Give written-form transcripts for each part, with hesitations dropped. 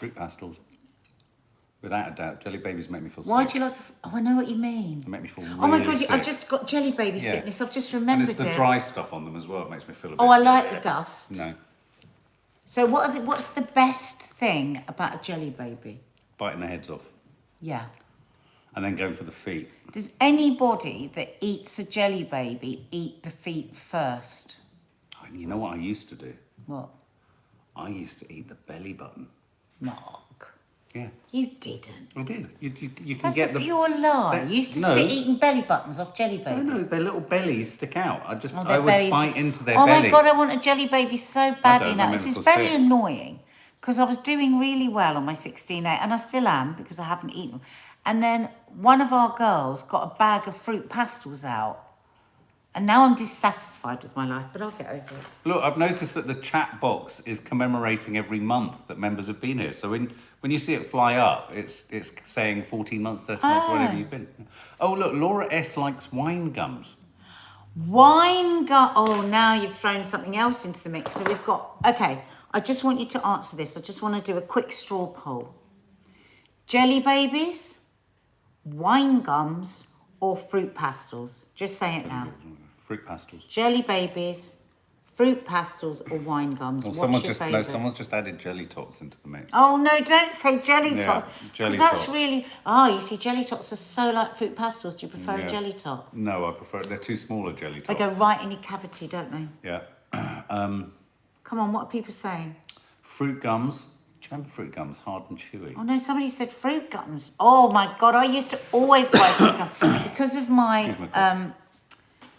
Fruit pastels. Without a doubt, jelly babies make me feel sick. Why do you like... Oh, I know what you mean. They make me feel really Oh my God, sick. I've just got jelly baby sickness. I've just remembered it. And it's the dry stuff on them as well. It makes me feel a bit... Oh, I like the dust. No. So what's the best thing about a jelly baby? Biting their heads off. Yeah. And then going for the feet. Does anybody that eats a jelly baby eat the feet first? You know what I used to do? What? I used to eat the belly button. Mark. Yeah. You didn't. I did. You can That's get a pure lie. You used to sit eating belly buttons off jelly babies. No, their little bellies stick out. I would bellies. bite into their belly. belly. Oh my God, I want a jelly baby so badly now. This is very sick. annoying because I was doing really well on my 16A and I still am because I haven't eaten them. And then one of our girls got a bag of fruit pastels out. And now I'm dissatisfied with my life, but I'll get over it. Look, I've noticed that the chat box is commemorating every month that members have been here. So when you see it fly up, it's saying 14 months, 30 months, whatever you've been. Oh, look, Laura S. likes wine gums. Wine gum. Oh, now you've thrown something else into the mix. So we've got... Okay, I just want you to answer this. I just want to do a quick straw poll. Jelly babies, wine gums, or fruit pastels? Just say it now. Fruit pastels. Jelly babies, fruit pastels, or wine gums. Well, What's your favourite? someone's just added jelly tots into the mix. Oh no! Don't say jelly tot. Jelly that's tots. really. Oh, you see, jelly tots are so like fruit pastels. Do you prefer a jelly tot? No, I prefer. They're too small a jelly tot. They go right in your cavity, don't they? Yeah. Come on, what are people saying? Fruit gums. Do you remember fruit gums? Hard and chewy. Oh no, somebody said fruit gums. Oh my God, I used to always buy fruit gums because of my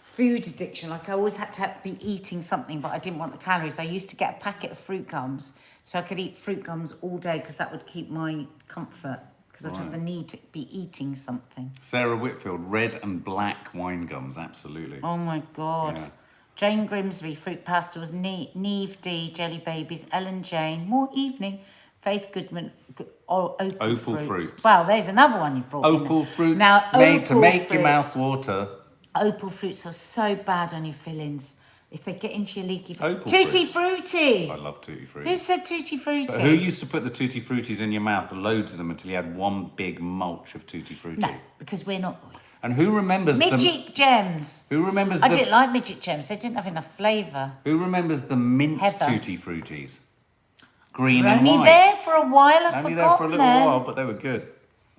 food addiction. Like I always had to be eating something, but I didn't want the calories. I used to get a packet of fruit gums so I could eat fruit gums all day because that would keep my comfort because I'd have the need to be eating something. Sarah Whitfield, red and black wine gums, absolutely. Oh my God. Yeah. Jane Grimsby, fruit pastels, Neve D, jelly babies, Ellen Jane, more evening, Faith Goodman, opal fruits. Wow, there's another one you've brought in. Opal fruits, now, made to make your mouth water. Opal fruits are so bad on your fillings. If they get into your leaky... Tutti frutti! I love Tutti frutti. Who said Tutti frutti? But who used to put the Tutti fruttis in your mouth, loads of them, until you had one big mulch of Tutti frutti? No, because we're not boys. And who remembers Midget gems. Who remembers I didn't like midget gems. They didn't have enough flavour. Who remembers the mint Tutti fruttis? Green and white. Only there for a while, I've only there for a little while, but they were good.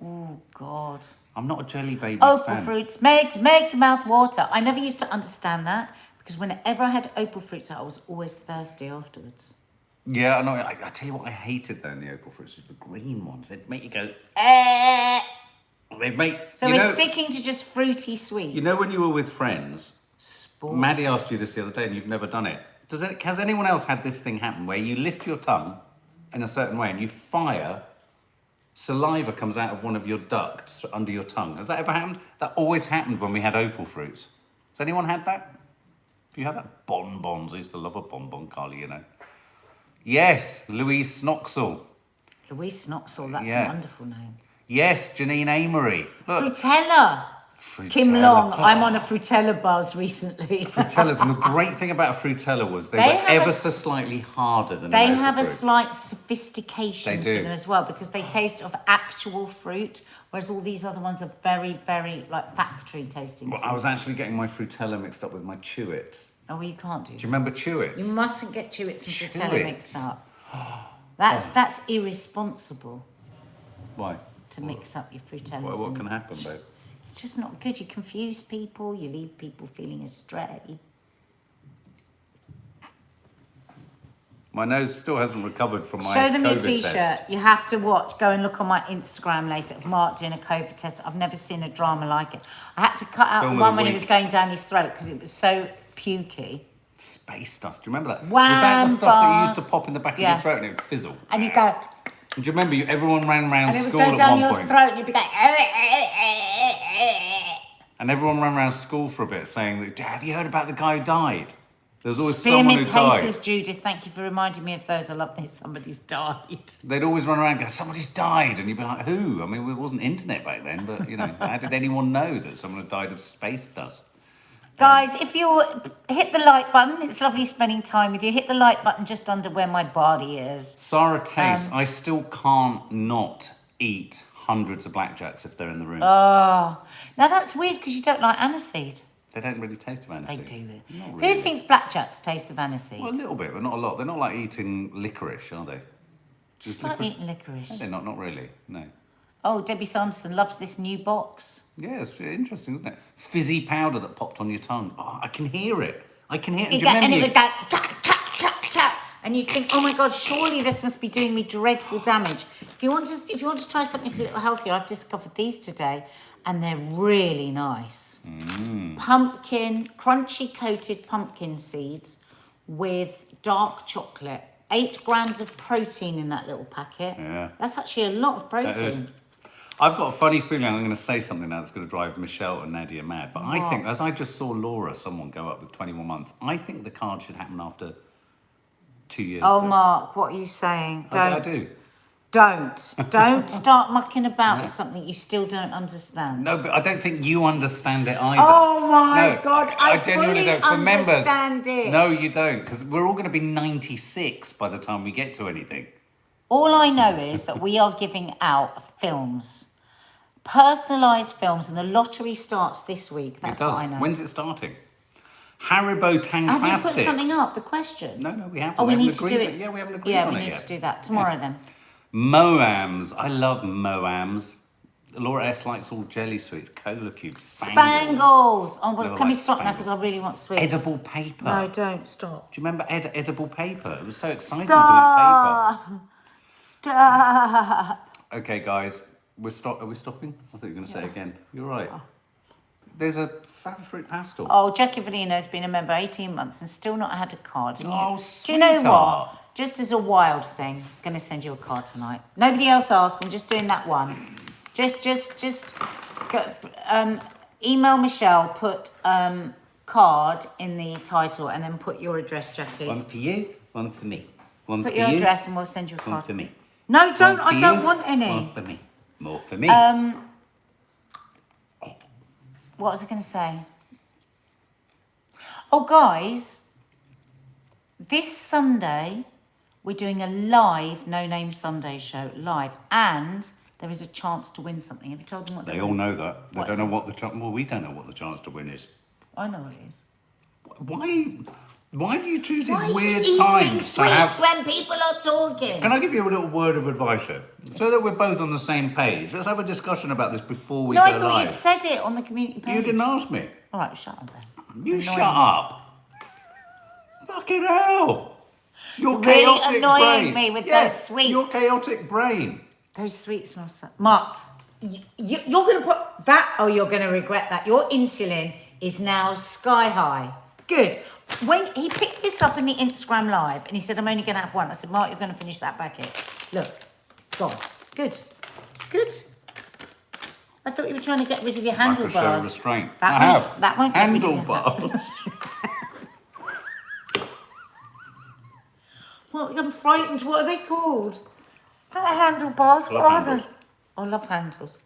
Oh, God. I'm not a jelly baby fan. Opal fruits made to make your mouth water. I never used to understand that because whenever I had opal fruits, I was always thirsty afterwards. Yeah, I know. I tell you what I hated though in the opal fruits was the green ones. They'd make you go, eh. So we're sticking to just fruity sweets. You know when you were with friends, Maddie asked you this the other day and you've never done it. Has anyone else had this thing happen where you lift your tongue in a certain way and you fire... Saliva comes out of one of your ducts under your tongue. Has that ever happened? That always happened when we had opal fruits. Has anyone had that? Have you had that? Bonbons. I used to love a bonbon, Carly, you know. Yes, Louise Snoxall. Louise Snoxall, that's a wonderful name. Yes, Janine Amory. Look. Fruitella. Kim Long, I'm on a Fruitella buzz recently. Frutella's, and the great thing about a Fruitella was they were ever so slightly harder than They have a slight sophistication to them as well because they taste of actual fruit, whereas all these other ones are very, very like factory tasting fruit. I was actually getting my Fruitella mixed up with my Chewits. Oh, well, you can't do that. Do you remember Chewits? You mustn't get Chewits and Fruitella mixed up. That's irresponsible. Why? To mix up your Fruitellas. What can happen, babe? It's just not good. You confuse people. You leave people feeling astray. My nose still hasn't recovered from my Show them COVID your T-shirt. test. You have to watch. Go and look on my Instagram later of Mark doing a COVID test. I've never seen a drama like it. I had to cut out the one when he was going down his throat because it was so pukey. Space dust. Do you remember that? Was that the stuff that you used to pop in the back of your throat and it would fizzle? And you go... Do you remember everyone ran around school at one point? And it would go down your throat and you'd be like... And everyone ran around school for a bit saying, that, have you heard about the guy who died? There's always someone who died. Paces, Judith, thank you for reminding me of those. I love this. Somebody's died. They'd always run around and go, somebody's died. And you'd be like, who? I mean, it wasn't internet back then, but, you know, how did anyone know that someone had died of space dust? Guys, if you hit the like button, it's lovely spending time with you. Hit the like button just under where my body is. Sarah Taste, I still can't not eat hundreds of blackjacks if they're in the room. Oh, now that's weird because you don't like aniseed. They don't really taste of aniseed. They do. Not really. Who thinks blackjacks taste of aniseed? Well, a little bit, but not a lot. They're not like eating licorice, are they? Just like eating licorice. No, they're not really, no. Oh, Debbie Sanderson loves this new box. Yeah, it's interesting, isn't it? Fizzy powder that popped on your tongue. Oh, I can hear it. I can hear it. And it would go cat, and you think, oh my God, surely this must be doing me dreadful damage. If you want to try something that's a little healthier, I've discovered these today, and they're really nice. Pumpkin, crunchy coated pumpkin seeds with dark chocolate. 8 grams of protein in that little packet. Yeah. That's actually a lot of protein. I've got a funny feeling I'm going to say something now that's going to drive Michelle and Nadia mad. But I think, as I just saw Laura, someone go up with 21 months, I think the card should happen after 2 years. Oh, Mark, what are you saying? I do. Don't start mucking about with something you still don't understand. No, but I don't think you understand it either. Oh my God, I genuinely fully don't. For members, understand it. No, you don't, because we're all going to be 96 by the time we get to anything. All I know is that we are giving out films, personalised films, and the lottery starts this week. That's what I know. When's it starting? Haribo Tang Have you put Fastics. something up? The question? No, we haven't. Oh, we need haven't to do agreed it. Yeah, we haven't agreed Yeah, on we it need yet. to do that tomorrow then. Moams. I love Moams. Laura S likes all jelly sweets. Cola cubes. Spangles. Oh, well, Never can we liked stop now Spangles. because I really want sweets. Edible paper. No, don't stop. Do you remember edible paper? It was so exciting to eat Stop. paper. Okay, guys. Are we stopping? I thought you were going to say it again. You're right. There's a fruit pastel. Oh, Jackie Valino's been a member 18 months and still not had a card. And Oh, do you know what? sweetheart. Just as a wild thing, I'm going to send you a card tonight. Nobody else asked. I'm just doing that one. Just go, email Michelle, put card in the title, and then put your address, Jackie. One for you, one for me. One Put for your you, address and we'll send you a one card. for me. No, don't. One for I don't you, want any. One for me. More for me. What was I going to say? Oh, guys, this Sunday, we're doing a live No Name Sunday show, live, and there is a chance to win something. Have you told them what They all know that. They What? don't know what the chance... Well, we don't know what the chance to win is. I know what it is. Why do you choose these Why are you weird eating times to have... sweets when people are talking? Can I give you a little word of advice here? So that we're both on the same page. Let's have a discussion about this before we No, go I thought live. you'd said it on the community page. You didn't ask me. All right, shut up then. You Annoying shut me. up. Fucking hell. Your Really chaotic annoying brain. me with Yeah, those sweets. Your chaotic brain. Those sweets smell so... Mark, you're going to put that... Oh, you're going to regret that. Your insulin is now sky high. Good. When he picked this up in the Instagram live and he said, I'm only going to have one. I said, Mark, you're going to finish that packet. Look, gone. Good. Good. I thought you were trying to get rid of your I could show handlebars. restraint. That I won't- have. that won't get rid of your Handlebars. Well, I'm frightened. What are they called? Not handlebars. What are they? handles. I love handles.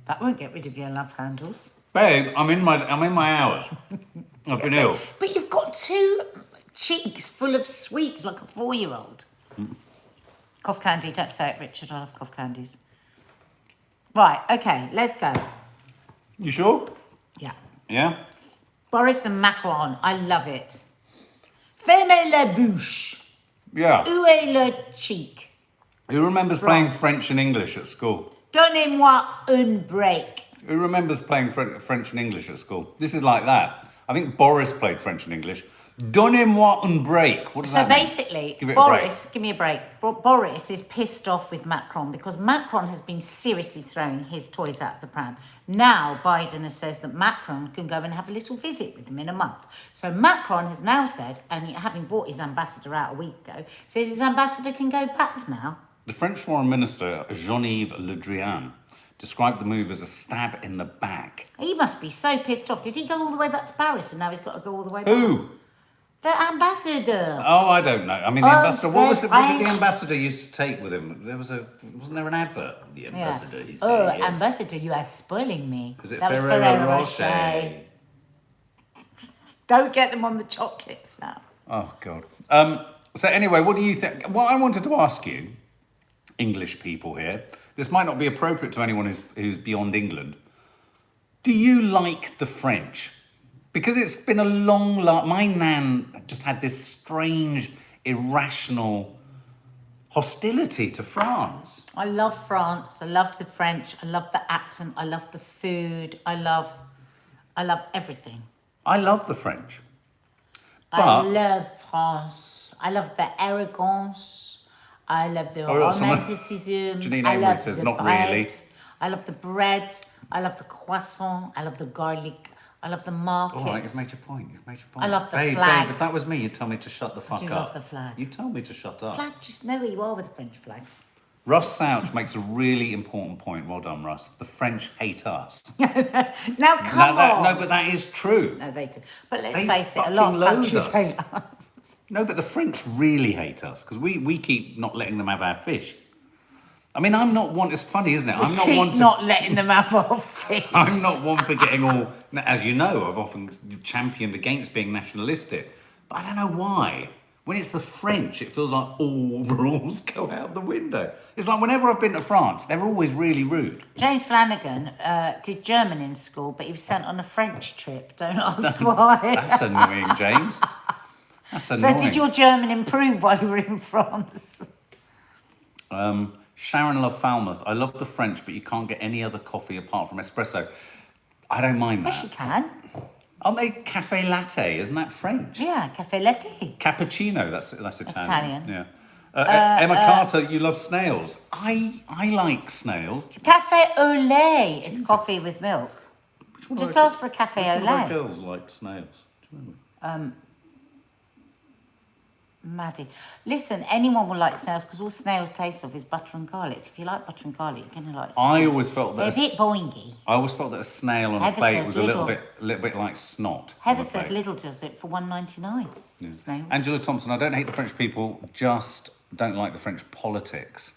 That won't get rid of your love handles. Babe, I'm in my hours. I've been ill. But you've got 2 cheeks full of sweets like a 4-year-old. Cough candy. Don't say it, Richard. I love cough candies. Right. Okay. Let's go. You sure? Yeah. Yeah? Boris and Macron. I love it. Fermez la bouche. Yeah. Où est le cheek? Who remembers playing French and English at school? Donnez-moi un break. Who remembers playing French and English at school? This is like that. I think Boris played French and English. Donnez-moi un break. What does So that mean? basically, Give it a Boris, give me a break. Boris is pissed off with Macron because Macron has been seriously throwing his toys out of the pram. Now Biden has says that Macron can go and have a little visit with him in a month. So Macron has now said, and having bought his ambassador out a week ago, says his ambassador can go back now. The French Foreign Minister, Jean-Yves Le Drian, described the move as a stab in the back. He must be so pissed off. Did he go all the way back to Paris and now he's got to go all the way back? Who? The ambassador. Oh, I don't know. I mean, the Oh, ambassador. What was there's it? What did the French. ambassador used to take with him? Wasn't there an advert? The ambassador. He said, Oh, yes. ambassador, you are spoiling me. Is it That was Ferrero Rocher? Don't get them on the chocolates now. Oh God. So anyway, what do you think? What I wanted to ask you, English people here. This might not be appropriate to anyone who's beyond England. Do you like the French? Because it's been a long life. My nan just had this strange, irrational hostility to France. I love France. I love the French. I love the accent. I love the food. I love everything. I love the French. I love France. I love the arrogance. I love the romanticism. Janine I Avery love says, the "Not bread. really." I love the bread. I love the croissant. I love the garlic. I love the markets. All right, you've made your point. I love the babe, flag. Babe, if that was me, you'd tell me to shut the fuck do up. love the flag. You told me to shut up. Flag, just know where you are with the French flag. Russ Souch makes a really important point. Well done, Russ. The French hate us. Now, come on. No, but that is true. No, they do. But let's They face it, a fucking lot of loathe countries us. hate us. No, but the French really hate us because we keep not letting them have our fish. I mean, I'm not one. It's funny, isn't it? I'm not Keep one to. not letting them have our fish. I'm not one for getting all. As you know, I've often championed against being nationalistic, but I don't know why. When it's the French, it feels like all rules go out the window. It's like whenever I've been to France, they're always really rude. James Flanagan did German in school, but he was sent on a French trip. Don't ask why. That's annoying, James. That's annoying. So did your German improve while you were in France? Sharon Love Falmouth. I love the French, but you can't get any other coffee apart from espresso. I don't mind that. Yes, you can. Aren't they cafe latte? Isn't that French? Yeah, cafe latte. Cappuccino. That's Italian. Italian. Yeah. Emma Carter, you love snails. I like snails. Cafe au lait is coffee with milk. Which one Just of our- ask for a cafe au which one of our lait. girls like snails? Do you remember? Maddie. Listen, anyone will like snails because all snails taste of is butter and garlic. So if you like butter and garlic, you're going to like snails. I always felt They're that. a bit boingy. I always felt that a snail on Heather a plate says was a little little. bit like snot. Heather on a says plate. Lidl does it for $1.99. Yeah. Snails. Angela Thompson, I don't hate the French people, just don't like the French politics.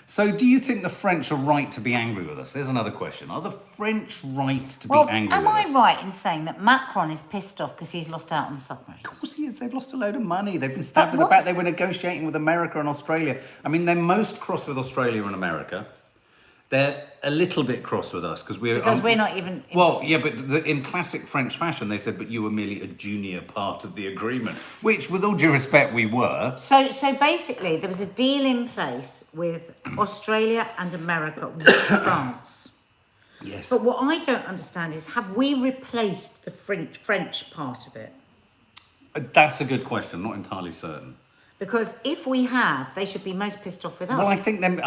So do you think the French are right to be angry with us? There's another question. Are the French right to be angry am with I us? right in saying that Macron is pissed off because he's lost out on the submarine? Of course he is. They've lost a load of money. They've been stabbed in But the back. what's- They were negotiating with America and Australia. I mean, they're most cross with Australia and America. They're a little bit cross with us because we're not even... Well, yeah, but in classic French fashion, they said, "But you were merely a junior part of the agreement," which, with all due respect, we were. So basically, there was a deal in place with Australia and America with France. Yes. But what I don't understand is, have we replaced the French part of it? That's a good question. Not entirely certain. Because if we have, they should be most pissed off with us. Well, I think then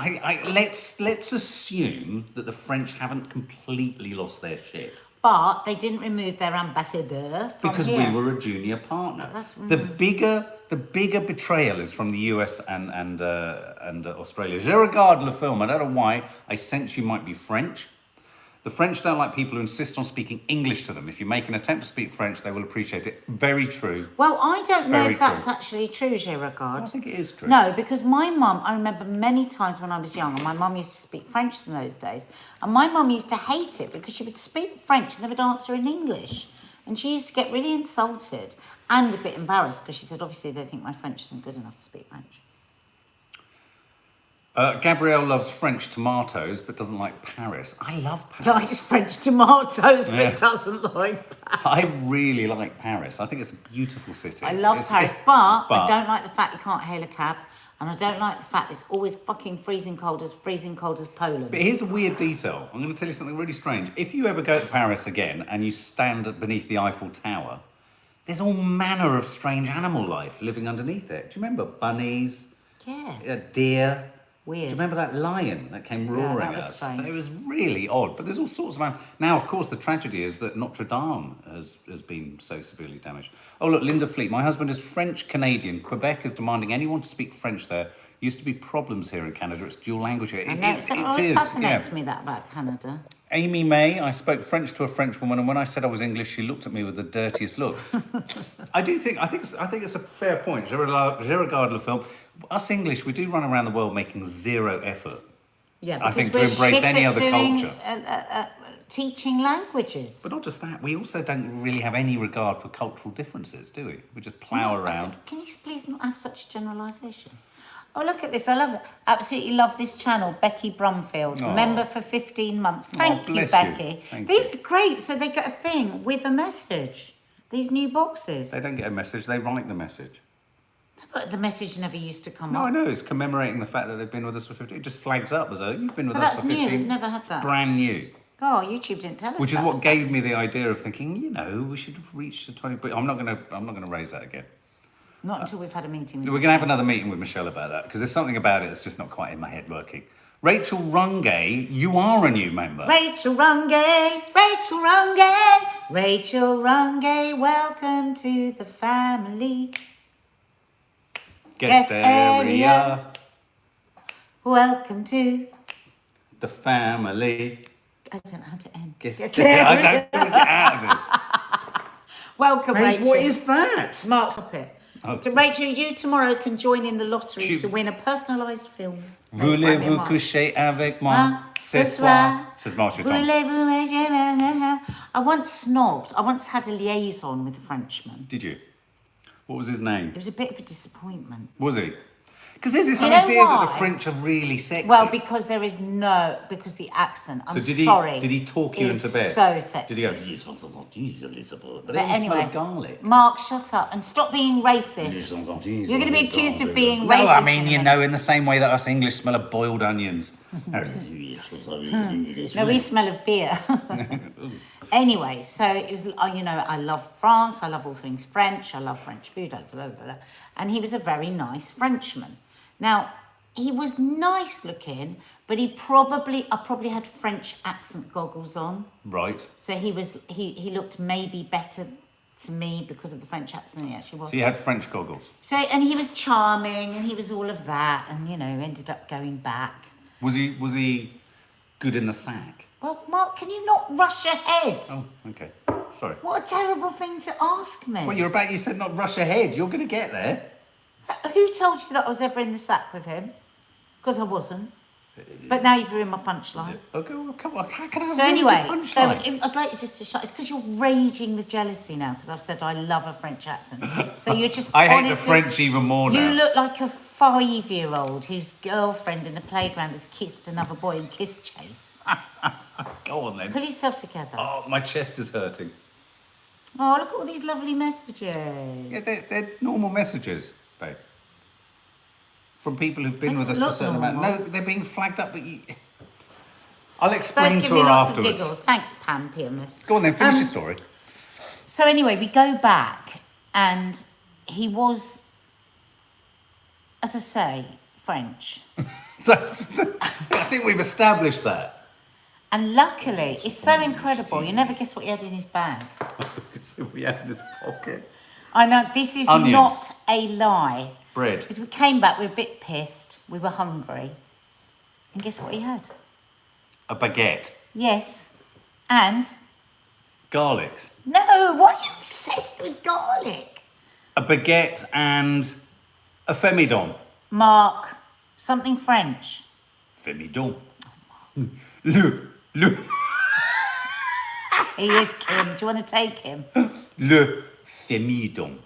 let's assume that the French haven't completely lost their shit But they didn't remove their ambassador from because here. we were a junior partner. That's- The bigger betrayal is from the US and Australia. Je regarde le film. I don't know why. I sense you might be French. The French don't like people who insist on speaking English to them. If you make an attempt to speak French, they will appreciate it. Very true. Well, I don't know Very if that's true. actually true, je regarde. I think it is true. No, because my mum, I remember many times when I was young, and my mum used to speak French in those days, and my mum used to hate it because she would speak French and they would answer in English. And she used to get really insulted and a bit embarrassed because she said, obviously, they think my French isn't good enough to speak French. Gabrielle loves French tomatoes but doesn't like Paris. I love Paris. Likes French tomatoes, Yeah. but doesn't like Paris. I really like Paris. I think it's a beautiful city. I love It's- Paris, it's- but I don't like the fact you can't hail a cab, and I don't like the fact it's always fucking freezing cold as Poland. But here's a weird detail. I'm going to tell you something really strange. If you ever go to Paris again and you stand beneath the Eiffel Tower, there's all manner of strange animal life living underneath it. Do you remember bunnies, Yeah, deer? Do weird. you remember that lion that came that roaring was at us? strange. It was really odd, but there's all sorts of animals. Now, of course, the tragedy is that Notre Dame has been so severely damaged. Oh, look, Linda Fleet. My husband is French-Canadian. Quebec is demanding anyone to speak French there. Used to be problems here in Canada. It's dual language here. I know, it always fascinates me that about Canada. Amy May, I spoke French to a French woman, and when I said I was English, she looked at me with the dirtiest look. I think it's a fair point. Je regarde le film. Us English, we do run around the world making zero effort. Yeah, I think to we're embrace shit any at other doing, culture. Teaching languages. But not just that, we also don't really have any regard for cultural differences, do we? We just plough around. Can you please not have such generalisation? Oh, look at this. I love it. Absolutely love this channel. Becky Brumfield, member for 15 months. Thank you, Becky. These are great. So they get a thing with a message. These new boxes. They don't get a message, they write the message. But the message never used to come up. No, I know. It's commemorating the fact that they've been with us for 15. It just flags up as though you've been with us for 15. That's new. We've never had that. Brand new. Oh, YouTube didn't tell us. Which is what gave me the idea of thinking, we should have reached the 20. But I'm not gonna raise that again. Not until we've had a meeting. We're gonna have another meeting with Michelle about that because there's something about it that's just not quite in my head working. Rachel Rungay, you are a new member. Rachel Rungay, welcome to the family. Guest area. Welcome to the family. I don't know how to end. Guest area. I don't know get out of this. Welcome, Rachel. What is that? Smart puppet. Oh. So, Rachel, you tomorrow can join in the lottery to win a personalised film. Voulez-vous coucher avec moi ce soir? Says Marcia Thompson. I once snogged. I once had a liaison with a Frenchman. Did you? What was his name? It was a bit of a disappointment. Was he? Because there's this You know idea that the why? French are really sexy. Well, because because the accent. I'm sorry. Did he talk you into bed? So sexy. Did he go? But anyway, smell of garlic. Mark, shut up and stop being racist. You're going to be accused of being racist. No, I mean, in the same way that us English smell of boiled onions. No, we smell of beer. Anyway, so it was, I love France. I love all things French. I love French food. Blah, blah, blah, blah. And he was a very nice Frenchman. Now, he was nice looking, but I probably had French accent goggles on. Right. So he looked maybe better to me because of the French accent than he actually was. So you had French goggles. So, and he was charming and he was all of that and, ended up going back. Was he good in the sack? Well, Mark, can you not rush ahead? Oh, okay. Sorry. What a terrible thing to ask me. Well, you said not rush ahead. You're going to get there. Who told you that I was ever in the sack with him? Because I wasn't. But now you've ruined my punchline. Okay, well, come on. How can I So ruin anyway, the so punchline? I'd like you just to shut. It's because you're raging with jealousy now because I've said I love a French accent. So you're just I hate honestly, the French even more now. You look like a 5-year-old whose girlfriend in the playground has kissed another boy in kiss chase. Go on then. Pull yourself together. Oh, my chest is hurting. Oh, look at all these lovely messages. Yeah, they're normal messages, babe. From people who've been They with us don't for a certain look amount. normal. No, they're being flagged up, but I'll explain Both to give me her lots afterwards. of giggles. Thanks, Pam PMS. Go on then, finish your story. So anyway, we go back and he was, as I say, French. I think we've established that. And luckily, it's so incredible. You never guess what he had in his bag. So we had in his pocket. I know, this is Onions. not a lie. Bread. Because we came back, we were a bit pissed, we were hungry. And guess what he had? A baguette. Yes. And? Garlics. No, why are you obsessed with garlic? A baguette and a femidon. Mark, something French. Femidon. Le He is Kim. Do you want to take him? Le femidon.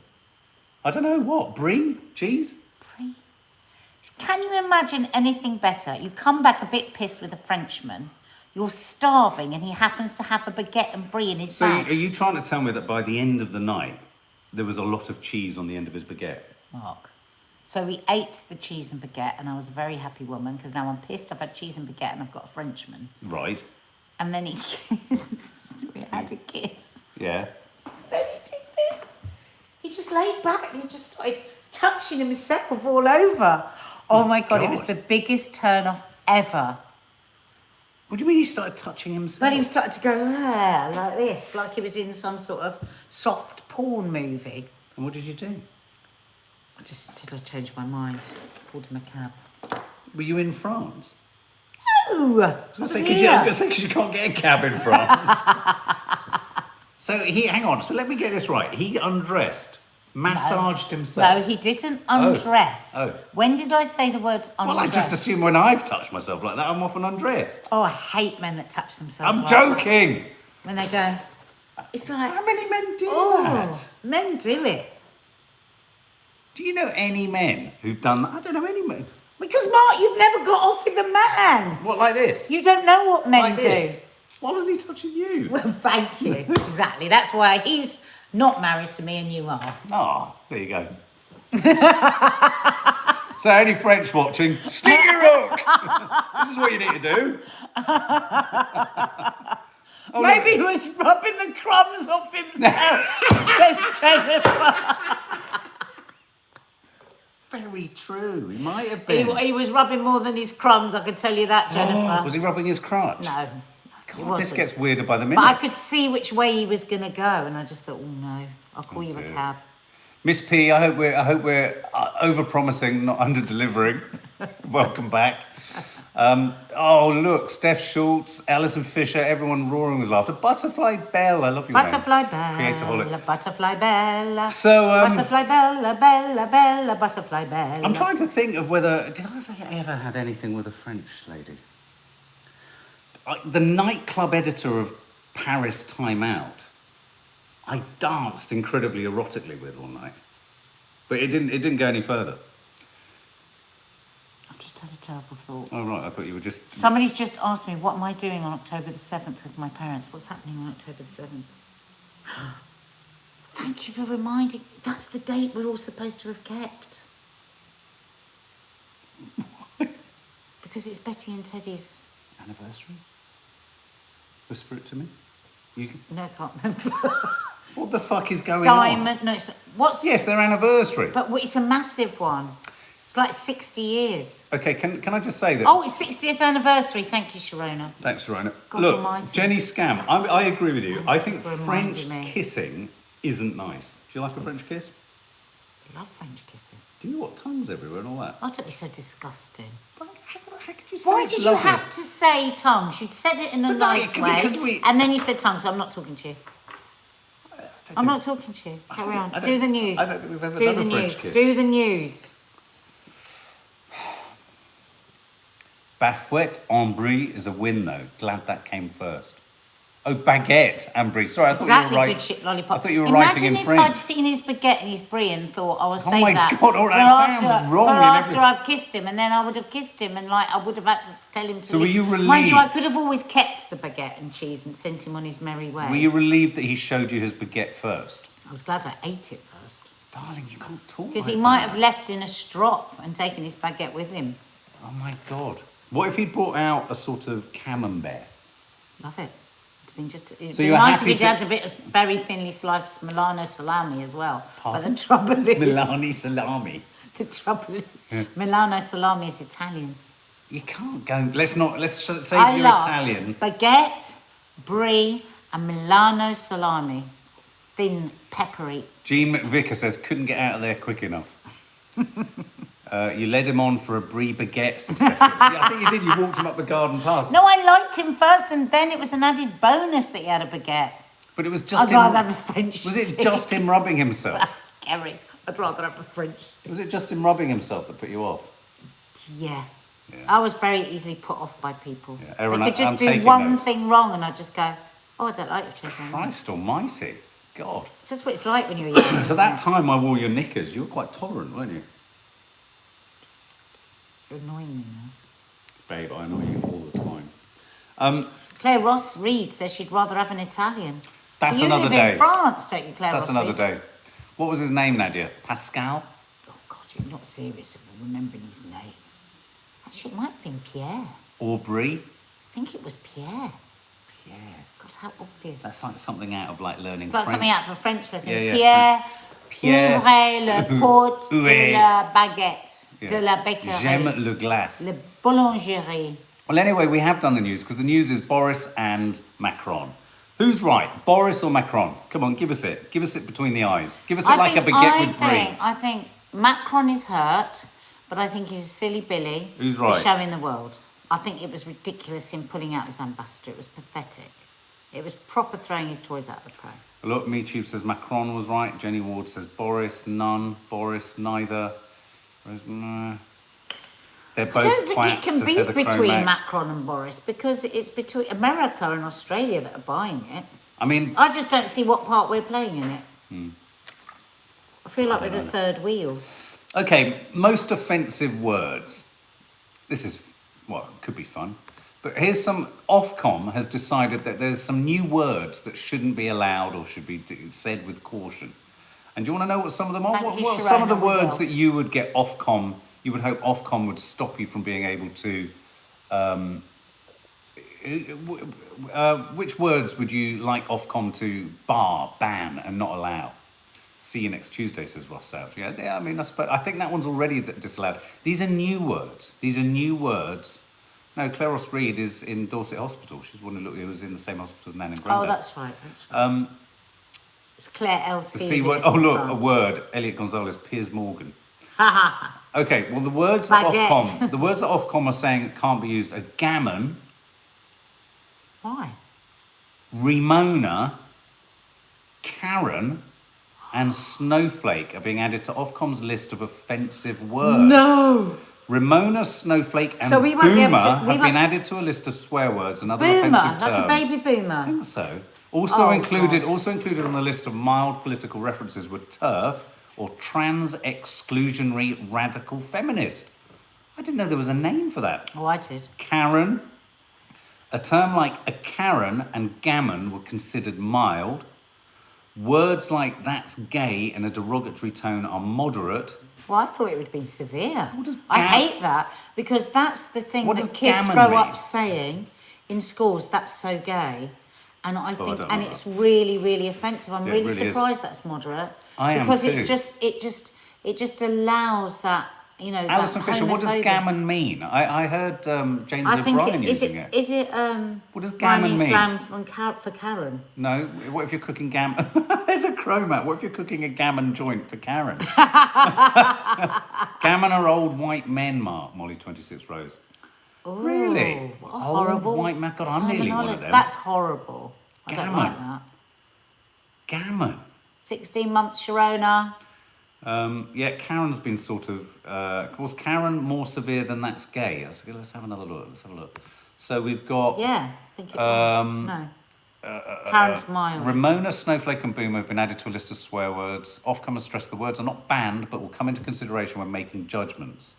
I don't know what. Brie? Cheese? Brie. Can you imagine anything better? You come back a bit pissed with a Frenchman. You're starving and he happens to have a baguette and brie in his So bag. are you trying to tell me that by the end of the night, there was a lot of cheese on the end of his baguette? Mark. So we ate the cheese and baguette and I was a very happy woman because now I'm pissed I've had cheese and baguette and I've got a Frenchman. Right. And then he kissed. We had a kiss. Yeah. Then he did this. He just laid back and he just started touching himself all over. Oh my God, it was God. the biggest turn off ever. What do you mean he started touching himself? But he started to go like this, like he was in some sort of soft porn movie. And what did you do? I just said I changed my mind. Called him a cab. Were you in France? No, I was here. I was going to say, because you can't get a cab in France. So hang on. So let me get this right. He undressed, massaged himself. No, he didn't undress. Oh. When did I say the words undress? Well, I just assume when I've touched myself like that, I'm often undressed. Oh, I hate men that touch themselves. I'm like joking. that. When they go, it's like, How many men do that? men do it. Do you know any men who've done that? I don't know any men. Because Mark, you've never got off with a man. What, like this? You don't know what men Like do. this? Why wasn't he touching you? Well, thank you. Exactly. That's why he's not married to me and you are. Oh, there you go. So, any French watching, stick your hook. This is what you need to do. Oh, Maybe he was rubbing the crumbs off himself, says Jennifer. Very true. He might have been. He was rubbing more than his crumbs, I can tell you that, Jennifer. Was he rubbing his crotch? No. God, this gets weirder by the minute. But I could see which way he was going to go, and I just thought, oh no, I'll call you a cab. Miss P, I hope we're over-promising, not under-delivering. Welcome back. Oh, look, Steph Schultz, Alison Fisher, everyone roaring with laughter. Butterfly Bell, I love your Butterfly name. Bella, Creatorholic. Butterfly Bella. So, Butterfly Bella, Bella, Bella, Butterfly Bella. I'm trying to think of whether... Did I ever had anything with a French lady? The nightclub editor of Paris Time Out, I danced incredibly erotically with one night. But it didn't go any further. I've just had a terrible thought. Oh, right, I thought you were just... Somebody's just asked me, what am I doing on October the 7th with my parents? What's happening on October the 7th? Thank you for reminding. That's the date we're all supposed to have kept. Because it's Betty and Teddy's... Anniversary? Whisper it to me. No, I can't remember. What the fuck is going Diamond... on? No, what's... Yes, their anniversary. But it's a massive one. It's like 60 years. Okay, can I just say that... Oh, it's 60th anniversary. Thank you, Sharona. Thanks, Rona. God Look, almighty. Jenny Scam, I agree with you. I think for French reminding me. kissing isn't nice. Do you like a French kiss? I love French kissing. Do you know what tongues everywhere and all that? Oh, don't be so disgusting. But how could you say Why it's did you lovely? have to say tongues? You'd said it in a But nice because way, and then you said tongues, so I'm not talking to you. I'm not talking to you. Carry on. Do the news. I don't think we've ever Do done the a French news. kiss. Do the news. Baguette en brie is a win, though. Glad that came first. Oh, baguette and brie. Sorry, I thought Exactly, you were right. good shit lollipop. I thought you were writing in Imagine if French. I'd seen his baguette and his brie and thought, I'll save my that. God, oh, that for sounds wrong For in after every- I've kissed him, and then I would have kissed him, and like I would have had to tell him to So were leave. you Mind you, I relieved? could have always kept the baguette and cheese and sent him on his merry way. Were you relieved that he showed you his baguette first? I was glad I ate it first. Darling, you can't talk Because like he might that. have left in a strop and taken his baguette with him. Oh, my God. What if he brought out a sort of camembert? Love it. It'd been just, it'd So been you're nice if happy he'd to- had a bit of very thinly sliced Milano salami as well. Pardon? But the trouble is, Milani salami. the trouble is, Milano salami is Italian. You can't go... Let's say I you're love Italian. baguette, brie, and Milano salami. Thin, peppery. Jean McVicker says, couldn't get out of there quick enough. You led him on for a brie baguette, says Stephanie. Yeah, I think you did. You walked him up the garden path. No, I liked him first, and then it was an added bonus that he had a baguette. But it was just I'd rather have a French Was it stick. just him rubbing himself? Kerry, I'd rather have a French stick. Was it just him rubbing himself that put you off? Yeah. Yeah. I was very easily put off by people. Yeah, Aaron, They could I'm just do taking one notes. thing wrong, and I'd just go, oh, I don't like your children. Christ almighty. God. It's just what it's like when you're young. So that time I wore your knickers, you were quite tolerant, weren't you? You're annoying me now. Babe, I annoy you all the time. Claire Ross Reed says she'd rather have an Italian. That's you another live day. in France, don't you, Claire That's Ross another Reed? day. What was his name, Nadia? Pascal? Oh, God, you're not serious about remembering his name. Actually, it might have been Pierre. Aubrey? I think it was Pierre. Pierre. God, how obvious. That's like something out of like learning It's like French. something out of a French lesson. Yeah, yeah. Pierre, Pierre. ouvrez le pot de Ouvrez. la baguette, Yeah. de la bakerie, J'aime le glace. le boulangerie. Well, anyway, we have done the news because the news is Boris and Macron. Who's right, Boris or Macron? Come on, give us it. Give us it between the eyes. Give us it like a baguette with brie. I think Macron is hurt, but I think he's a silly Billy Who's for right? showing the world. I think it was ridiculous him pulling out his ambassador. It was pathetic. It was proper throwing his toys out the pram. Look, MeTube says Macron was right. Jenny Ward says Boris, none. Boris, neither. They're both I don't think twats, it can says be Heather between Cromack. Macron and Boris because it's between America and Australia that are buying it. I mean, I just don't see what part we're playing in it. I feel like we're the third wheel. okay, most offensive words. This is, well, could be fun. But here's some, Ofcom has decided that there's some new words that shouldn't be allowed or should be said with caution. And do you want to know what some of them are? Thank you, What are some of the Sharon, I words will. that you would get Ofcom, you would hope Ofcom would stop you from being able to, which words would you like Ofcom to ban and not allow? See you next Tuesday, says Ross South. Yeah, I mean, I think that one's already disallowed. These are new words. These are new words. No, Claire Ross Reed is in Dorset Hospital. She's one who was in the same hospital as Nan and Grandad. Oh, that's right. That's right. It's Claire The L.C. C word. Oh, look, a word. Elliot Gonzalez, Piers Morgan. Okay, well, the words that Ofcom are saying can't be used are gammon, Why? Remona, Karen, and snowflake are being added to Ofcom's list of offensive words. No. Ramona, snowflake, and So we won't be able boomer to- have been added to a list of swear words and other Boomer, offensive terms. like a baby I boomer. think so. Also Oh, included God. on the list of mild political references were TERF or trans exclusionary radical feminist. I didn't know there was a name for that. Oh, I did. Karen. A term like a Karen and gammon were considered mild. Words like that's gay in a derogatory tone are moderate. Well, I thought it would be severe. What does I gam- hate that because that's the thing What that does kids gammon grow mean? up saying in schools. That's so gay, and I think, don't and know it's really, really offensive. I'm Yeah, it really really is. surprised that's moderate I am because too. it just allows that that Alison Fisher, what does homophobia. gammon mean? I heard James I think O'Brien using it. Is it What does gammon rhyming mean? slang for Karen? No, what if you're cooking gammon? The Chromat, what if you're cooking a gammon joint for Karen? Gammon are old white men, Mark, Molly 26 Rose. Ooh, Really? what a horrible Old white man, God, I'm nearly one of terminology. them. That's horrible. I don't like Gammon. that. Gammon. 16 months, Sharona. Yeah, Karen's been sort of... was Karen more severe than that's gay? Let's have another look. So we've got... Yeah, I think it was. No. Karen's mild. Ramona, Snowflake and Boomer have been added to a list of swear words. Ofcom has stressed the words are not banned, but will come into consideration when making judgments.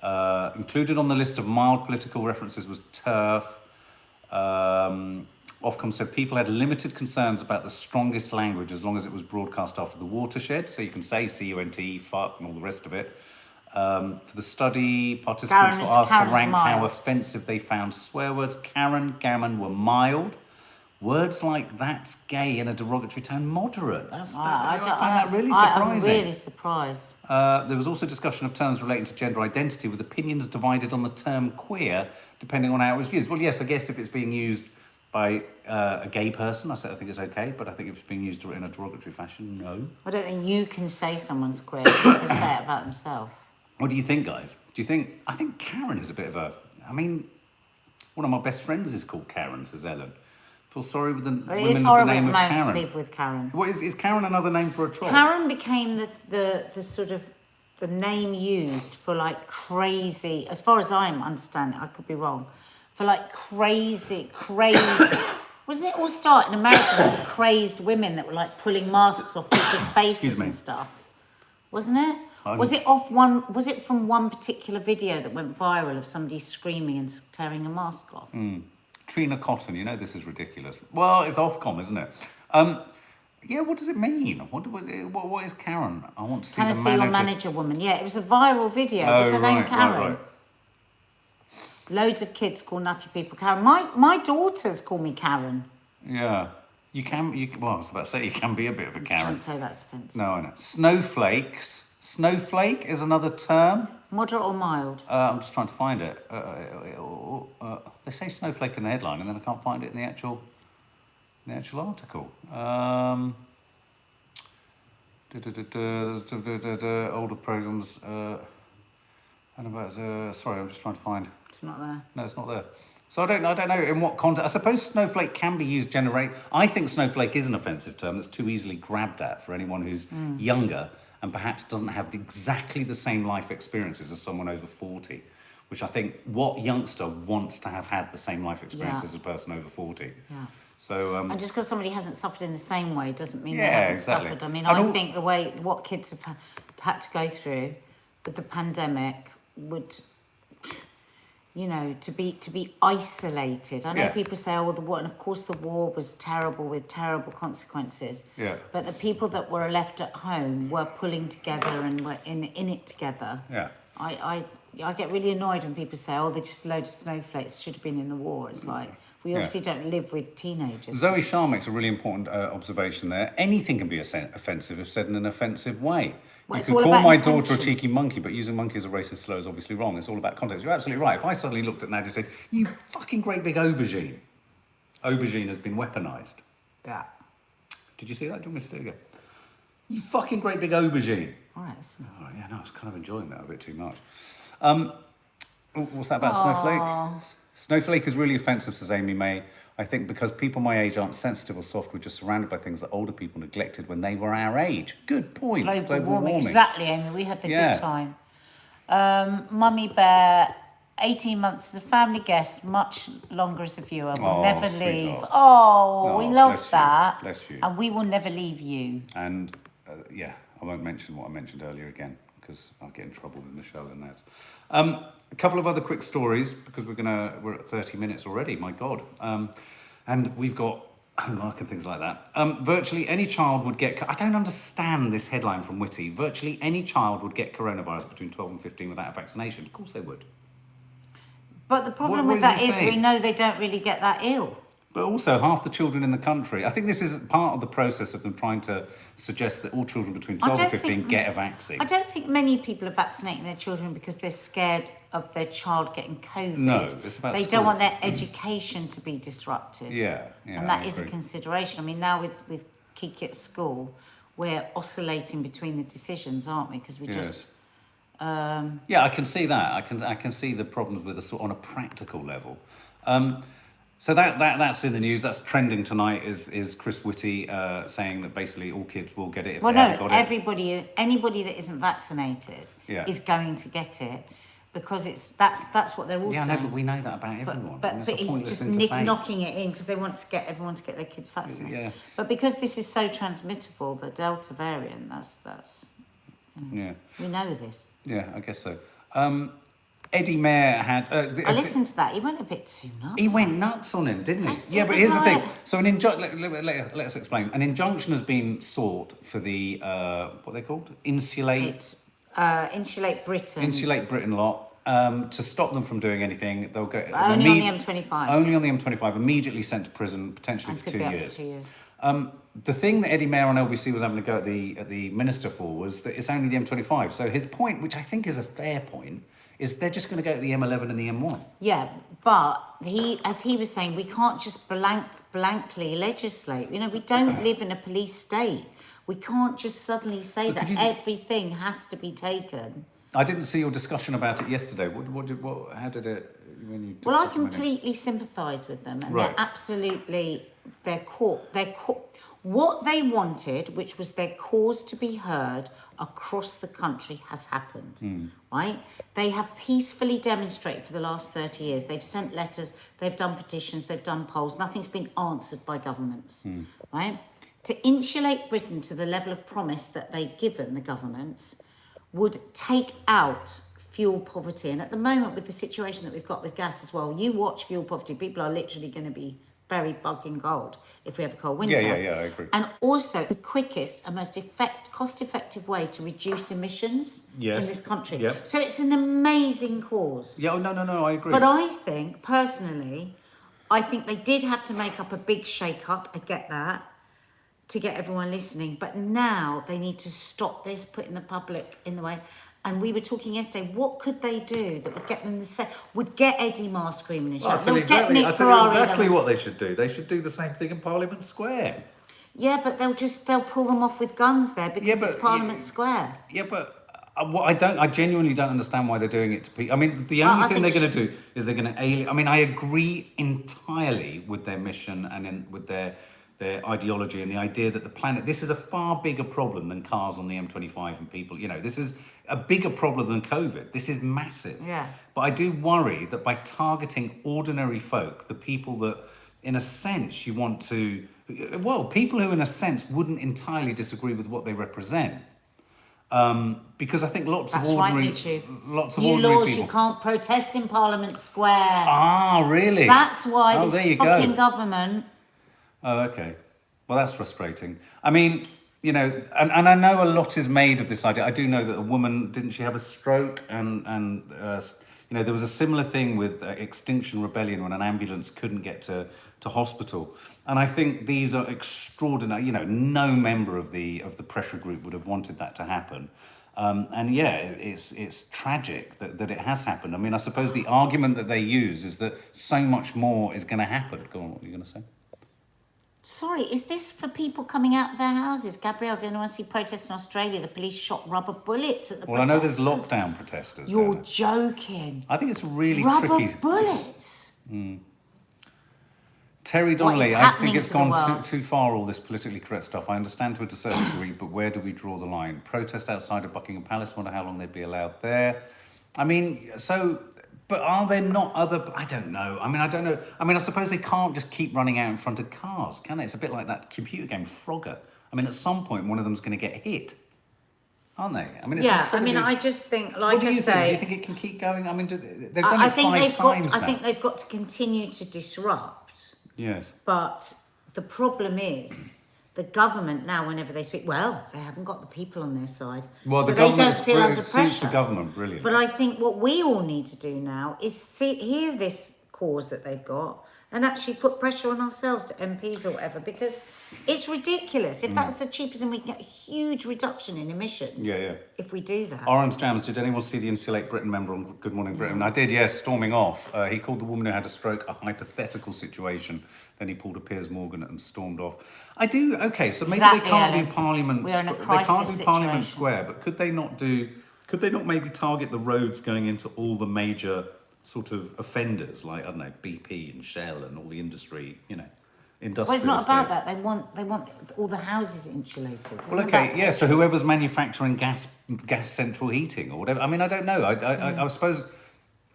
Included on the list of mild political references was TERF. Ofcom said people had limited concerns about the strongest language as long as it was broadcast after the watershed. So you can say C-U-N-T, fuck, and all the rest of it. For the study, participants were asked to rank how offensive they found swear words. Karen, gammon were mild. Words like that's gay in a derogatory tone, moderate. I find that really surprising. I'm really surprised. There was also discussion of terms relating to gender identity with opinions divided on the term queer, depending on how it was used. Well, yes, I guess if it's being used by a gay person, I think it's okay, but I think if it's being used in a derogatory fashion, no. I don't think you can say someone's queer. They can say it about themselves. What do you think, guys? I think Karen is a bit of a... I mean, one of my best friends is called Karen, says Ellen. Feel sorry with the women with the name of Karen. For people with Karen. What is Karen another name for a troll? Karen became the sort of the name used for like crazy, as far as I understand it, I could be wrong, for like crazy. Wasn't it all start in America with crazed women that were like pulling masks off people's faces and stuff? Wasn't it? Was it from one particular video that went viral of somebody screaming and tearing a mask off? Trina Cotton, this is ridiculous. Well, it's Ofcom, isn't it? Yeah, what does it mean? What is Karen? I want to see Can I the see manager. your manager woman? Yeah, it was a viral video. Was her name Karen? Right. Loads of kids call nutty people Karen. My daughters call me Karen. Yeah. Well, I was about to say you can be a bit of a Karen. Don't say that's offensive. No, I know. Snowflakes. Snowflake is another term. Moderate or mild? I'm just trying to find it. They say snowflake in the headline, and then I can't find it in the actual article. Older programs. Sorry, I'm just trying to find. It's not there. No, it's not there. So I don't know in what context. I suppose snowflake can be used generate. I think snowflake is an offensive term that's too easily grabbed at for anyone who's younger and perhaps doesn't have exactly the same life experiences as someone over 40. Which I think, what youngster wants to have had the same life experience as a person over 40? Yeah. So, and just because somebody hasn't suffered in the same way doesn't mean they Yeah, haven't exactly. suffered. I mean, And I think what kids have had to go through with the pandemic would, you know, to be isolated. I know Yeah. people say, oh, well, the war, and of course the war was terrible with terrible consequences. Yeah. But the people that were left at home were pulling together and were in it together. Yeah. I get really annoyed when people say, oh, they're just a load of snowflakes, should have been in the war. It's like, we obviously don't live with teenagers. Zoe Shah makes a really important observation there. Anything can be offensive if said in an offensive way. Well, You it's could all call about my daughter a intention. cheeky monkey, but using monkey as a racist slur is obviously wrong. It's all about context. You're absolutely right. If I suddenly looked at Nadia and said, you fucking great big aubergine. Aubergine has been weaponised. Yeah. Did you see that? Do you want me to do it again? You fucking great big aubergine. All right. Oh, yeah, no, I was kind of enjoying that a bit too much. What's that about snowflake? Snowflake is really offensive, says Amy May. I think because people my age aren't sensitive or soft, we're just surrounded by things that older people neglected when they were our age. Good point. Global warming. Exactly, Amy. We had the Yeah. good time. Mummy Bear, 18 months as a family guest, much longer as a viewer. We'll Oh, never sweetheart. leave. Oh, we Oh, love bless you, that. bless you. And we will never leave you. And yeah, I won't mention what I mentioned earlier again because I'll get in trouble with Michelle and Naz. A couple of other quick stories because we're at 30 minutes already. My God, and we've got homework and things like that. Virtually any child would get. I don't understand this headline from Witty. Virtually any child would get coronavirus between 12 and 15 without a vaccination. Of course they would. But the problem What with is that it is we saying? know they don't really get that ill. But also, half the children in the country, I think this is part of the process of them trying to suggest that all children between 12 and 15 get a vaccine. I don't think many people are vaccinating their children because they're scared of their child getting COVID. No, it's about They school. don't want their education to be disrupted. Yeah, And that is a consideration. I mean, now with Kiki at school, we're oscillating between the decisions, aren't we? Because we just... Yeah, I can see that. I can see the problems with us on a practical level. So that's in the news. That's trending tonight. Is Chris Whitty saying that basically all kids will get it if they haven't got it? Anybody that isn't vaccinated is going to get it because that's what they're all saying. Yeah, no, but we know that about everyone. But and it's a he's pointless just thing to say. knocking it in because they want to get everyone to get their kids vaccinated. Yeah. But because this is so transmittable, the Delta variant, that's Yeah, we know this. yeah, I guess so. Eddie Mayer had. I listened to that. He went a bit too nuts. He went nuts on him, didn't he? It Yeah, but was here's the thing. like- So let's explain. An injunction has been sought for the what are they called? It's Insulate Britain. Insulate Britain lot. To stop them from doing anything, they'll go Only on the M25. Only on the M25, immediately sent to prison, potentially And for could 2 be up for years. 2 years. The thing that Eddie Mayer on LBC was having to go at the minister for was that it's only the M25. So his point, which I think is a fair point, is they're just going to go to the M11 and the M1. Yeah, but as he was saying, we can't just blankly legislate. You know, we don't live in a police state. We can't just suddenly say But that could you- everything has to be taken. I didn't see your discussion about it yesterday. How did it? When you Well, I completely sympathise with them, and Right. they're absolutely what they wanted, which was their cause to be heard across the country, has happened. Right? They have peacefully demonstrated for the last 30 years. They've sent letters, they've done petitions, they've done polls. Nothing's been answered by governments. Right? To insulate Britain to the level of promise that they'd given the governments would take out fuel poverty. And at the moment, with the situation that we've got with gas as well, you watch fuel poverty, people are literally going to be very bugging gold if we have a cold winter. Yeah, I agree. And also the quickest and most cost-effective way to reduce emissions in this country. Yep. So it's an amazing cause. Yeah, no, I agree. But I think, personally, they did have to make up a big shake-up, I get that, to get everyone listening. But now they need to stop this, putting the public in the way. And we were talking yesterday, what could they do that would get them would get Eddie Marr screaming and I'll shouting? tell you They'll get Nick I'll tell you Ferrari exactly them. what they should do. They should do the same thing in Parliament Square. Yeah, but they'll pull them off with guns there because it's Parliament Square. Yeah, but I genuinely don't understand why they're doing it to people. I mean, the only thing they're going to do is they're going to alienate. I mean, I agree entirely with their mission and with their ideology and the idea that the planet. This is a far bigger problem than cars on the M25 and people. You know, this is a bigger problem than COVID. This is massive. Yeah. But I do worry that by targeting ordinary folk, the people that, in a sense, you want to. Well, people who, in a sense, wouldn't entirely disagree with what they represent. Because I think lots of ordinary laws, people. you can't protest in Parliament Square. Ah, really? That's why there you this fucking go. government. Oh, okay. Well, that's frustrating. I mean, you know, and I know a lot is made of this idea. I do know that a woman, didn't she have a stroke? And you know, there was a similar thing with Extinction Rebellion when an ambulance couldn't get to hospital. And I think these are extraordinary. You know, no member of the pressure group would have wanted that to happen. And yeah, it's tragic that it has happened. I mean, I suppose the argument that they use is that so much more is going to happen. Go on, what are you going to say? Sorry, is this for people coming out of their houses? Gabrielle, did anyone see protests in Australia? The police shot rubber bullets at the protesters. Well, I know there's lockdown protesters. You're joking. I think it's really rubber tricky. Rubber bullets? Terry Donnelly, I think it's gone too far, all this politically correct stuff. I understand to a certain degree, but where do we draw the line? Protest outside of Buckingham Palace, wonder how long they'd be allowed there. I mean, but are there not other... I don't know. I mean, I don't know. I mean, I suppose they can't just keep running out in front of cars, can they? It's a bit like that computer game, Frogger. I mean, at some point, one of them's going to get hit, aren't they? I mean, it's incredibly... I just think, like I say... Do you think it can keep going? I mean, they've done it 5 times now. I think they've got to continue to disrupt. Yes. But the problem is, the government now, whenever they speak, well, they haven't got the people on their side. Well, so the they government don't feel under suits pressure. the government, brilliant. But I think what we all need to do now is hear this cause that they've got and actually put pressure on ourselves to MPs or whatever, because it's ridiculous. If that's the cheapest, and we can get a huge reduction in emissions. Yeah. If we do that. Orange Jams, did anyone see the Insulate Britain member on Good Morning Britain? I did, yes, storming off. He called the woman who had a stroke a hypothetical situation. Then he pulled a Piers Morgan and stormed off. Okay, so maybe they can't do Parliament. We're in a they can't do situation. Parliament Square, but could they not maybe target the roads going into all the major sort of offenders, like, I don't know, BP and Shell and all the industry, you know, industrial Well, it's not estates. about that. They want all the houses insulated. Well, okay, yeah. So whoever's manufacturing gas central heating or whatever. I mean, I don't know. I suppose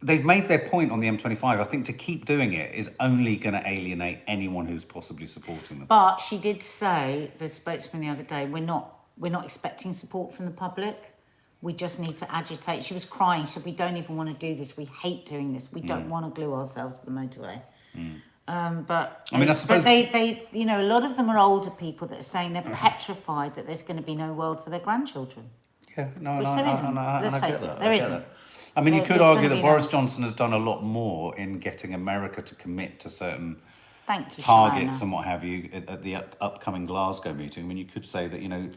they've made their point on the M25. I think to keep doing it is only going to alienate anyone who's possibly supporting them. But she did say, the spokesman the other day, we're not expecting support from the public. We just need to agitate. She was crying. She said, we don't even want to do this. We hate doing this. We don't want to glue ourselves to the motorway. But I mean, I suppose they, you know, a lot of them are older people that are saying they're petrified that there's going to be no world for their grandchildren. Yeah, no, Which there isn't. Let's face it, there isn't. I mean, you could argue that Boris Johnson has done a lot more in getting America to commit to certain targets and what have you at the upcoming Glasgow meeting. I mean, you could say that, you know,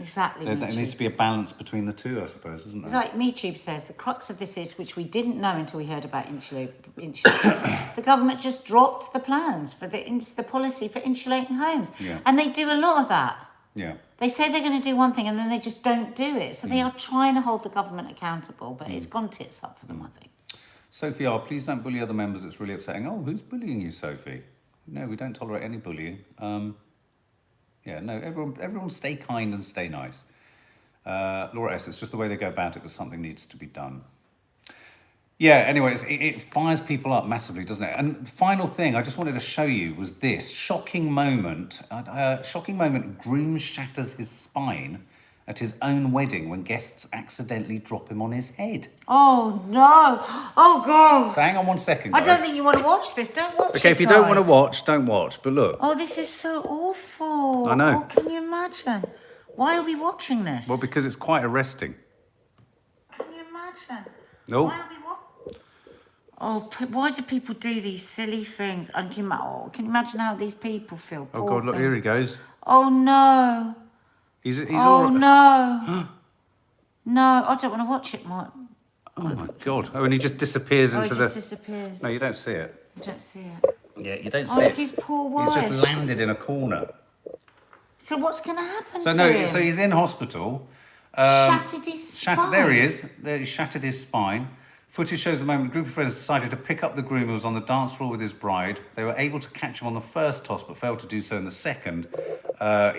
there needs to be a balance between the two, I suppose, isn't there? It's like MeTube says, the crux of this is, which we didn't know until we heard about Insulate. The government just dropped the plans for the policy for insulating homes. Yeah. And they do a lot of that. Yeah. They say they're going to do one thing and then they just don't do it. So they are trying to hold the government accountable, but it's gone tits up for them, I think. Sophie R., please don't bully other members. It's really upsetting. Oh, who's bullying you, Sophie? No, we don't tolerate any bullying. Yeah, no, everyone stay kind and stay nice. Laura S., it's just the way they go about it, but something needs to be done. Yeah, anyways, it fires people up massively, doesn't it? And the final thing I just wanted to show you was this shocking moment. Groom shatters his spine at his own wedding when guests accidentally drop him on his head. Oh, no. Oh, God. So hang on one second, guys. I don't think you want to watch this. Don't watch it, Okay, if you don't want to watch, don't watch. But look. Oh, this is so awful. I know. Oh, can you imagine? Why are we watching this? Well, because it's quite arresting. Can you imagine? No. Why are we watching? Oh, why do people do these silly things? And can you imagine how these people feel? Oh, God, look, here he goes. Oh, no. He's oh, all right. No. No, I don't want to watch it, Mark. Oh, my God. Oh, and he just disappears into the... disappears. No, you don't see it. You don't see it. Yeah, you don't see Oh, it. look, his poor wife. He's just landed in a corner. So what's going to happen So to no, him? so he's in hospital. Shattered his spine. There he is. There, he shattered his spine. Footage shows the moment a group of friends decided to pick up the groom who was on the dance floor with his bride. They were able to catch him on the first toss, but failed to do so in the second.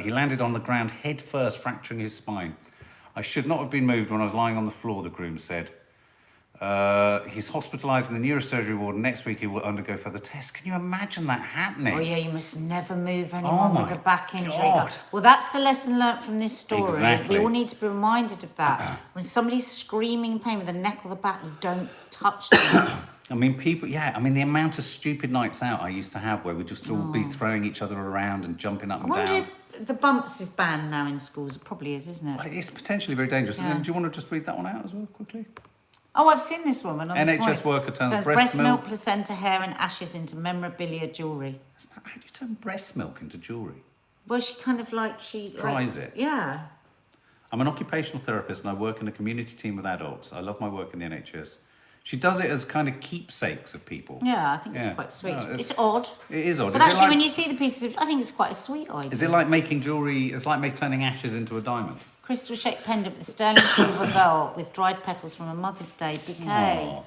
He landed on the ground head first, fracturing his spine. I should not have been moved when I was lying on the floor, the groom said. He's hospitalised in the neurosurgery ward. Next week he will undergo further tests. Can you imagine that happening? Oh yeah, you must never move anyone with a back injury. God. Well, that's the lesson learnt from this story. Exactly. We all need to be reminded of that. When somebody's screaming in pain with the neck or the back, you don't touch them. I mean, people, yeah, I mean, the amount of stupid nights out I used to have where we'd just all be throwing each other around and jumping up and I wonder down. if the bumps is banned now in schools. It probably is, isn't Well, it? it's potentially very dangerous. Yeah. Do you want to just read that one out as well, quickly? Oh, I've seen this woman on this NHS morning. worker turns Turns breast milk, placenta, hair and ashes into memorabilia jewellery. How do you turn breast milk into jewellery? Well, she kind of Dries it? Yeah. I'm an occupational therapist and I work in a community team with adults. I love my work in the NHS. She does it as kind of keepsakes of people. Yeah, I think Yeah. it's quite sweet. No, it's odd. It is odd. But Is it actually, like- when you see the pieces, I think it's quite a sweet idea. Is it like making jewellery, it's like turning ashes into a diamond? Crystal-shaped pendant with sterling silver bell with dried petals from a Mother's Day bouquet. Aw.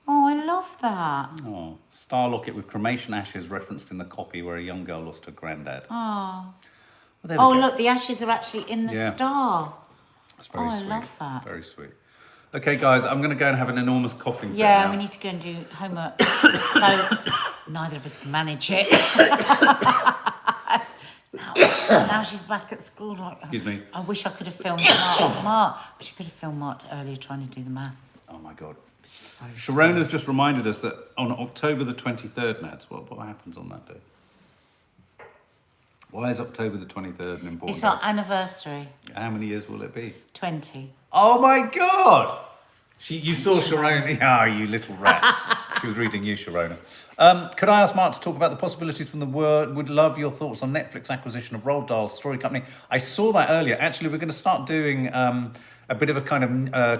Oh, I love that. Oh, star locket with cremation ashes referenced in the copy where a young girl lost her granddad. Oh. Well, there we Oh, go. look, the ashes are actually in the Yeah. star. That's very I sweet. love that. Very sweet. Okay, guys, I'm going to go and have an enormous coughing fit Yeah, now. we need to go and do homework. No, neither of us can manage it. now she's back at school. Like, Excuse me. I wish I could have filmed Mark. Wish I could have filmed Mark earlier trying to do the maths. Oh, my God. So Sharona's just reminded us that on October the 23rd, Mads, what happens on that day? Why is October the 23rd an important it's our day? anniversary. How many years will it be? 20. Oh, my God! You saw Sharona. Ah, you little rat. She was reading you, Sharona. Could I ask Mark to talk about the possibilities from the word? Would love your thoughts on Netflix acquisition of Roald Dahl's story company. I saw that earlier. Actually, we're going to start doing a bit of a kind of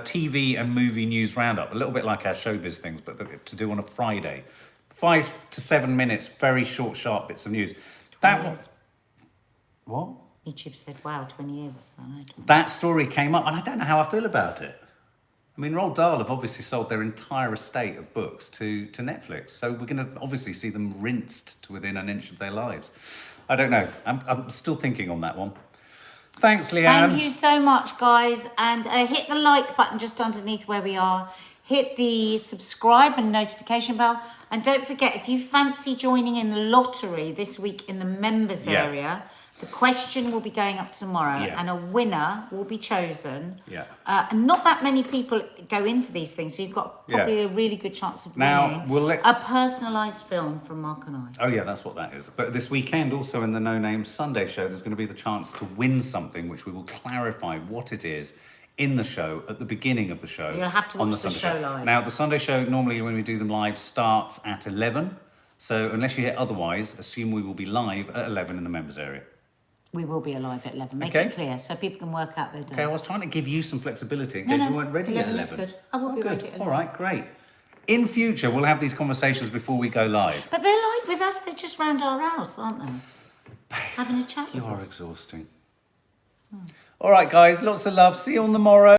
TV and movie news roundup, a little bit like our showbiz things, but to do on a Friday. 5 to 7 minutes, very short, sharp bits of news. That was... What? YouTube said, wow, 20 years or so. No, 20. That story came up, and I don't know how I feel about it. I mean, Roald Dahl have obviously sold their entire estate of books to Netflix, so we're going to obviously see them rinsed to within an inch of their lives. I don't know. I'm still thinking on that one. Thanks, Leanne. Thank you so much, guys. And hit the like button just underneath where we are. Hit the subscribe and notification bell. And don't forget, if you fancy joining in the lottery this week in the members area, the question will be going up tomorrow and a winner will be chosen. Yeah. And not that many people go in for these things, so you've got probably a really good chance of winning a personalised film from Mark and I. Oh, yeah, that's what that is. But this weekend, also in the No Name Sunday show, there's going to be the chance to win something, which we will clarify what it is in the show at the beginning of the show. You'll have to watch the show live. Now, the Sunday show, normally when we do them live, starts at 11. So unless you hear otherwise, assume we will be live at 11 in the members area. We will be alive at 11. Make it clear so people can work out their day. Okay, I was trying to give you some flexibility in case you weren't ready at 11. 11 is good. I will be ready at 11. All right, great. In future, we'll have these conversations before we go live. But they're like with us, they're just round our house, aren't they? Having a chat with You are us. exhausting. All right, guys, lots of love. See you on the morrow.